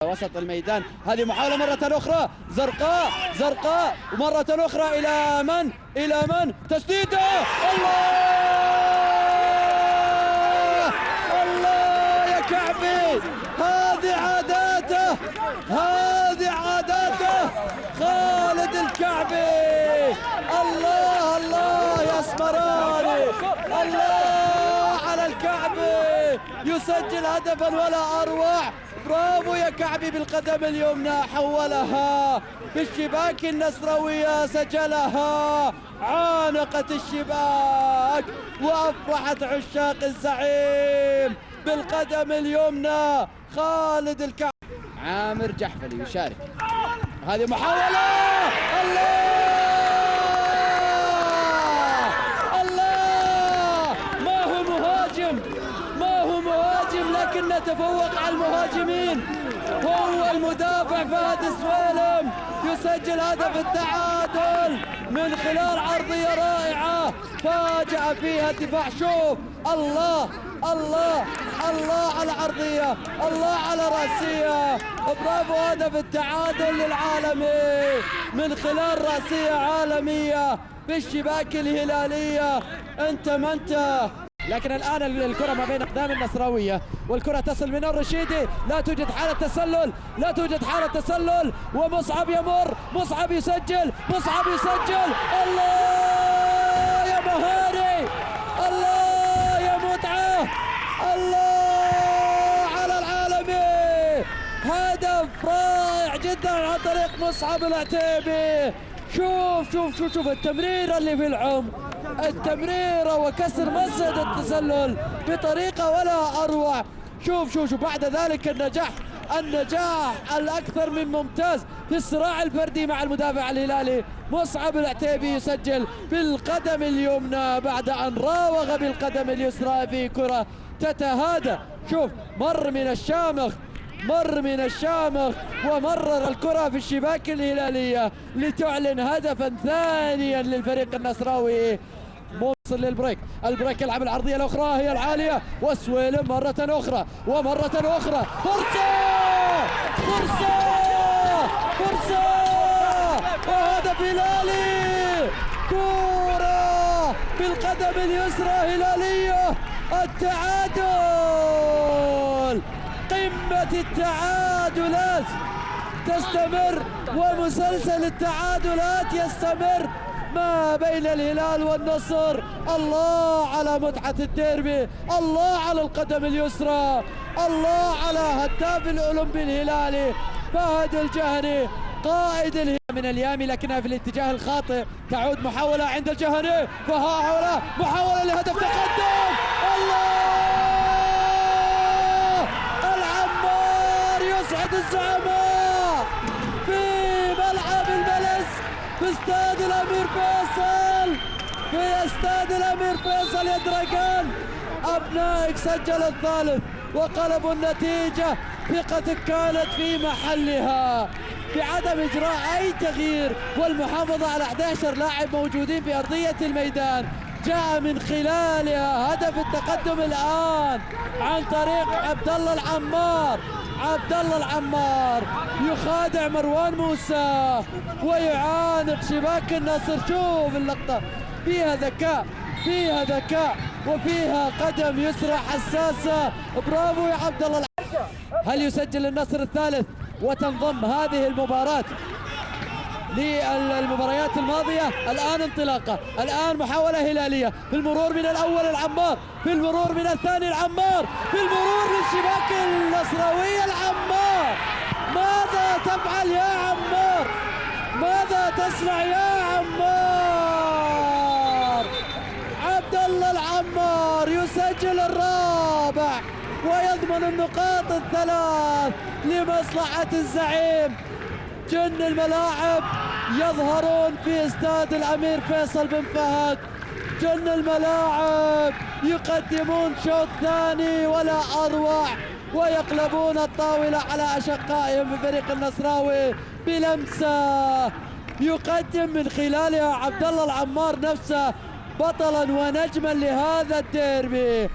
وسط الميدان. هذه محاولة مرة أخرى، زرقاء زرقاء مرة أخرى إلى من؟ إلى من؟ تسديدة، الله الله يا كعبي، هذه عاداته، هذه عاداته خالد الكعبي. الله الله يا اسمراني، الله على الكعبي، يسجل هدفا ولا اروع. برافو يا كعبي بالقدم اليمنى، حولها بالشباك النصراوية، سجلها، عانقت الشباك وافرحت عشاق الزعيم بالقدم اليمنى خالد الكعبي. عامر جحفلي يشارك، هذه محاولة، الله الله، ما هو مهاجم، ما هو مهاجم لكن تفوق على المهاجمين، هو المدافع فهد السويلم يسجل هدف التعادل من خلال عرضية رائعة فاجأ فيها الدفاع. شوف، الله الله الله على عرضية، الله على رأسية، برافو، هدف التعادل للعالمي من خلال رأسية عالمية بالشباك الهلالية. انت ما انت. لكن الآن الكرة ما بين أقدام النصراوية والكرة تصل من الرشيدي، لا توجد حالة تسلل، لا توجد حالة تسلل، ومصعب يمر، مصعب يسجل، مصعب يسجل، الله يا مهاري، الله يا متعة، الله على العالمي، هدف رائع جدا عن طريق مصعب العتيبي. شوف شوف شوف شوف التمريرة اللي في العمق، التمريرة وكسر مسد التسلل بطريقة ولا أروع. شوف شوف شوف بعد ذلك النجاح، النجاح الأكثر من ممتاز في الصراع الفردي مع المدافع الهلالي. مصعب العتيبي يسجل بالقدم اليمنى بعد أن راوغ بالقدم اليسرى في كرة تتهادى. شوف، مر من الشامخ، مر من الشامخ ومرر الكرة في الشباك الهلالية لتعلن هدفا ثانيا للفريق النصراوي. موصل للبريك، البريك يلعب العرضية الأخرى هي العالية، وسويلم مرة أخرى ومرة أخرى، فرصة فرصة فرصة وهدف هلالي، كرة بالقدم اليسرى هلالية، التعادل، قمة التعادلات تستمر ومسلسل التعادلات يستمر ما بين الهلال والنصر. الله على متعة الديربي، الله على القدم اليسرى، الله على هداف الأولمبي الهلالي فهد الجهني قائد الهلال من اليامي، لكنها في الاتجاه الخاطئ. تعود محاولة عند الجهني، فها محاولة لهدف تقدم، الله العمار يسعد الزعماء في ملعب الملز في استاد الامير فيصل، في استاد الامير فيصل يا دراجان. ابنائك سجل الثالث وقلبوا النتيجة، ثقتك كانت في محلها بعدم اجراء اي تغيير والمحافظة على 11 لاعب موجودين في ارضية الميدان، جاء من خلالها هدف التقدم الان عن طريق عبد الله العمار. عبد الله العمار يخادع مروان موسى ويعانق شباك النصر. شوف اللقطة، فيها ذكاء، فيها ذكاء وفيها قدم يسرى حساسة. برافو يا عبد الله. هل يسجل النصر الثالث وتنضم هذه المباراة للمباريات الماضية؟ الآن انطلاقة، الآن محاولة هلالية، في المرور من الأول العمار، في المرور من الثاني العمار، في المرور للشباك النصراوية العمار. ماذا تفعل يا عمار؟ ماذا تصنع يا عمار؟ عبد الله العمار يسجل الرابع ويضمن النقاط الثلاث لمصلحة الزعيم. جن الملاعب يظهرون في استاد الامير فيصل بن فهد، جن الملاعب يقدمون شوط ثاني ولا اروع ويقلبون الطاولة على اشقائهم في فريق النصراوي بلمسة يقدم من خلالها عبد الله العمار نفسه بطلا ونجما لهذا الديربي.